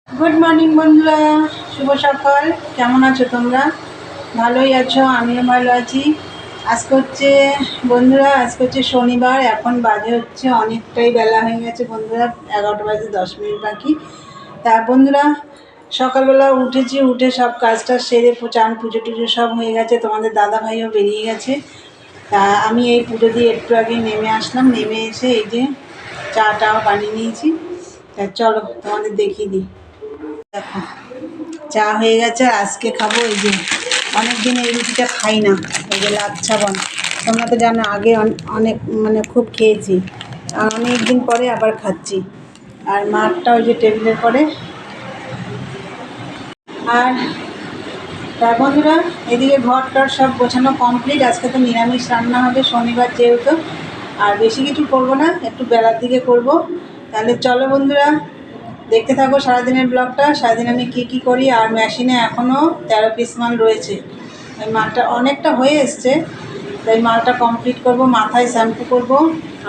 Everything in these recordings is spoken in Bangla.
গুড মর্নিং বন্ধুরা, শুভ সকাল। কেমন আছো তোমরা? ভালোই আছো, আমিও ভালো আছি। আজকে হচ্ছে শনিবার। এখন বাজে হচ্ছে অনেকটাই বেলা হয়ে গেছে বন্ধুরা, 11টা বাজে 10 মিনিট বাকি। তা বন্ধুরা, সকালবেলা উঠেছি, উঠে সব কাজটা সেরে চান পুজো টুজো সব হয়ে গেছে। তোমাদের দাদা ভাইও বেরিয়ে গেছে। তা আমি এই পুজো দিয়ে একটু আগে নেমে আসলাম। নেমে এসে এই যে চাটাও বানিয়ে নিয়েছি। তা চলো তোমাদের দেখিয়ে দিই। দেখো, চা হয়ে গেছে। আজকে খাবো এই যে, অনেক দিন এই রুটিটা খাই না, এই যে লাচ্ছা বন। তোমরা তো জানো আগে অনেক খুব খেয়েছি, আর অনেক দিন পরে আবার খাচ্ছি। আর মাঠটা ওই যে টেবিলের পরে। আর তার বন্ধুরা, এদিকে ঘরটার সব গোছানো কমপ্লিট। আজকে তো নিরামিষ রান্না হবে, শনিবার যেহেতু। আর বেশি কিছু করব না, একটু বেলার দিকে করব। তাহলে চলো বন্ধুরা, দেখতে থাকো সারাদিনের ব্লগটা। সারাদিন আমি কি করি। আর মেশিনে এখনও 13 পিস মাল রয়েছে। ওই মালটা অনেকটা হয়ে এসছে, তাই মালটা কমপ্লিট করব। মাথায় শ্যাম্পু করব,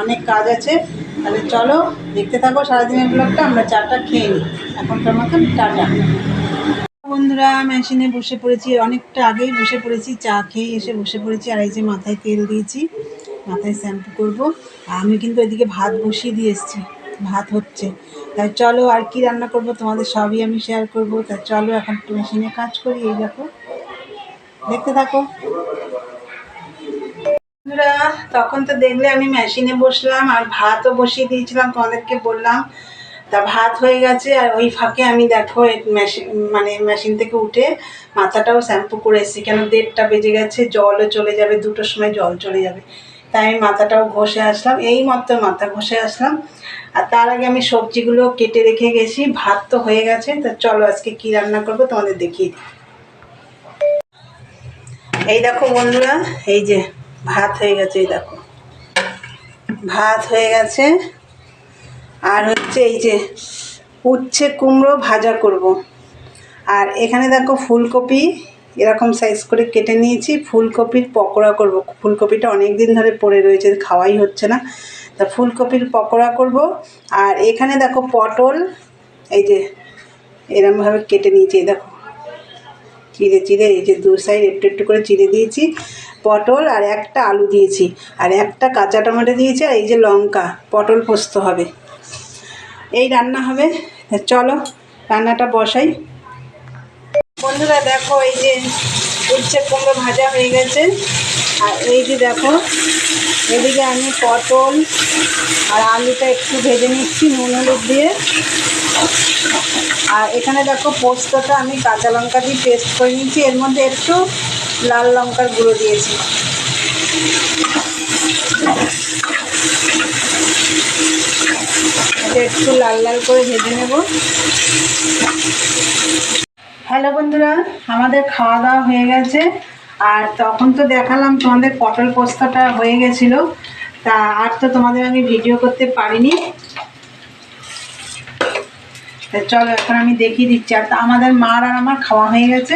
অনেক কাজ আছে। তাহলে চলো দেখতে থাকো সারাদিনের ব্লগটা। আমরা চাটা খেয়ে নিই এখনকার মতন। টাটা বন্ধুরা, মেশিনে বসে পড়েছি, অনেকটা আগেই বসে পড়েছি। চা খেয়ে এসে বসে পড়েছি। আর এই যে মাথায় তেল দিয়েছি, মাথায় শ্যাম্পু করব। আর আমি কিন্তু এদিকে ভাত বসিয়ে দিয়ে এসেছি, ভাত হচ্ছে। তাই চলো, আর কি রান্না করব তোমাদের সবই আমি শেয়ার করব। তাই চলো এখন একটু মেশিনে কাজ করি। এই দেখো, দেখতে থাকো বন্ধুরা। তখন তো দেখলে আমি মেশিনে বসলাম আর ভাতও বসিয়ে দিয়েছিলাম, তোমাদেরকে বললাম। তা ভাত হয়ে গেছে। আর ওই ফাঁকে আমি দেখো মেশিন থেকে উঠে মাথাটাও শ্যাম্পু করে এসেছি। কেন 1:30 বেজে গেছে, জলও চলে যাবে, 2টোর সময় জল চলে যাবে। তাই আমি মাথাটাও ঘষে আসলাম, এই মাত্র মাথা ঘষে আসলাম। আর তার আগে আমি সবজিগুলো কেটে রেখে গেছি। ভাত তো হয়ে গেছে। তা চলো আজকে কি রান্না করব তোমাদের দেখিয়ে দিই। এই দেখো বন্ধুরা, এই যে ভাত হয়ে গেছে। এই দেখো, ভাত হয়ে গেছে। আর হচ্ছে এই যে উচ্ছে কুমড়ো ভাজা করব। আর এখানে দেখো ফুলকপি এরকম সাইজ করে কেটে নিয়েছি। ফুলকপির পকোড়া করব। ফুলকপিটা অনেক দিন ধরে পড়ে রয়েছে, খাওয়াই হচ্ছে না। তা ফুলকপির পকোড়া করব। আর এখানে দেখো পটল, এই যে এরমভাবে কেটে নিয়েছি। দেখো চিড়ে চিড়ে, এই যে 2 সাইড একটু একটু করে চিড়ে দিয়েছি। পটল আর একটা আলু দিয়েছি, আর একটা কাঁচা টমেটো দিয়েছি। আর এই যে লঙ্কা, পটল পোস্ত হবে, এই রান্না হবে। চলো রান্নাটা বসাই বন্ধুরা। দেখো এই যে উচ্ছে কুমড়ো ভাজা হয়ে গেছে। আর এই যে দেখো, এদিকে আমি পটল আর আলুটা একটু ভেজে নিচ্ছি নুন হলুদ দিয়ে। আর এখানে দেখো পোস্তটা আমি কাঁচা লঙ্কা দিয়ে পেস্ট করে নিয়েছি, এর মধ্যে একটু লাল লঙ্কার গুঁড়ো দিয়েছি। এটা একটু লাল লাল করে ভেজে নেব। হ্যালো বন্ধুরা, আমাদের খাওয়া দাওয়া হয়ে গেছে। আর তখন তো দেখালাম তোমাদের পটল পোস্তটা হয়ে গেছিলো। তা আর তো তোমাদের আমি ভিডিও করতে পারিনি। চলো এখন আমি দেখিয়ে দিচ্ছি। আর আমাদের মার আর আমার খাওয়া হয়ে গেছে।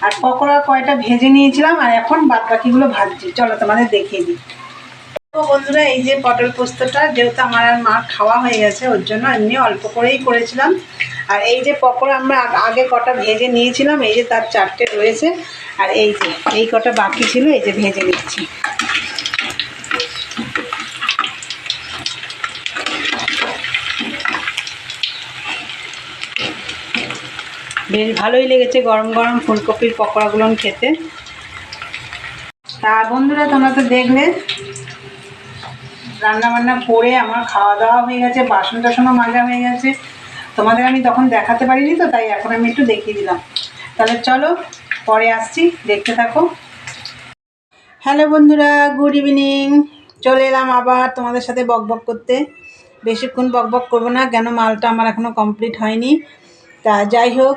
আর পকোড়া কয়টা ভেজে নিয়েছিলাম, আর এখন বাদ বাকিগুলো ভাজছি। চলো তোমাদের দেখিয়ে দিই। তো বন্ধুরা, এই যে পটল পোস্তটা যেহেতু আমার আর মার খাওয়া হয়ে গেছে, ওর জন্য এমনি অল্প করেই করেছিলাম। আর এই যে পকোড়া আমরা আগে কটা ভেজে নিয়েছিলাম, এই যে তার 4টে রয়েছে। আর এই যে এই কটা বাকি ছিল, এই যে ভেজে নিচ্ছি। বেশ ভালোই লেগেছে গরম গরম ফুলকপির পকোড়াগুলো খেতে। তা বন্ধুরা, তোমরা তো দেখলে রান্নাবান্না করে আমার খাওয়া দাওয়া হয়ে গেছে, বাসন টাসনও মাজা হয়ে গেছে। তোমাদের আমি তখন দেখাতে পারিনি, তো তাই এখন আমি একটু দেখিয়ে দিলাম। তাহলে চলো পরে আসছি, দেখতে থাকো। হ্যালো বন্ধুরা, গুড ইভিনিং। চলে এলাম আবার তোমাদের সাথে বকবক করতে। বেশিক্ষণ বকবক করবো না, কেন মালটা আমার এখনও কমপ্লিট হয়নি। তা যাই হোক,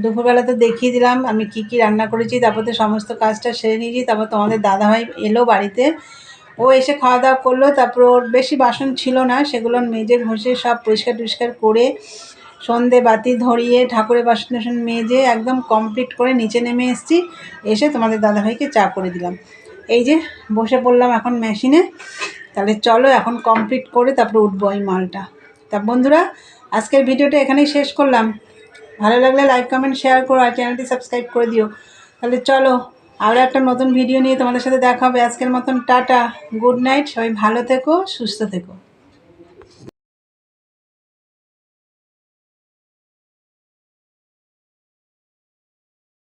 দুপুরবেলা তো দেখিয়ে দিলাম আমি কি রান্না করেছি। তারপর তো সমস্ত কাজটা সেরে নিয়েছি। তারপর তোমাদের দাদাভাই এলো বাড়িতে, ও এসে খাওয়া দাওয়া করলো। তারপর ওর বেশি বাসন ছিল না, সেগুলো মেজে ঘষে সব পরিষ্কার টরিষ্কার করে সন্ধে বাতি ধরিয়ে ঠাকুরের বাসন টাসন মেজে একদম কমপ্লিট করে নিচে নেমে এসেছি। এসে তোমাদের দাদাভাইকে চা করে দিলাম। এই যে বসে পড়লাম এখন মেশিনে। তাহলে চলো এখন কমপ্লিট করে তারপরে উঠবো এই মালটা। তা বন্ধুরা, আজকের ভিডিওটা এখানেই শেষ করলাম। ভালো লাগলে লাইক কমেন্ট শেয়ার করো আর চ্যানেলটি সাবস্ক্রাইব করে দিও। তাহলে চলো আরও একটা নতুন ভিডিও নিয়ে তোমাদের সাথে দেখা হবে। আজকের মতন টাটা, গুড নাইট, সবাই ভালো থেকো, সুস্থ থেকো।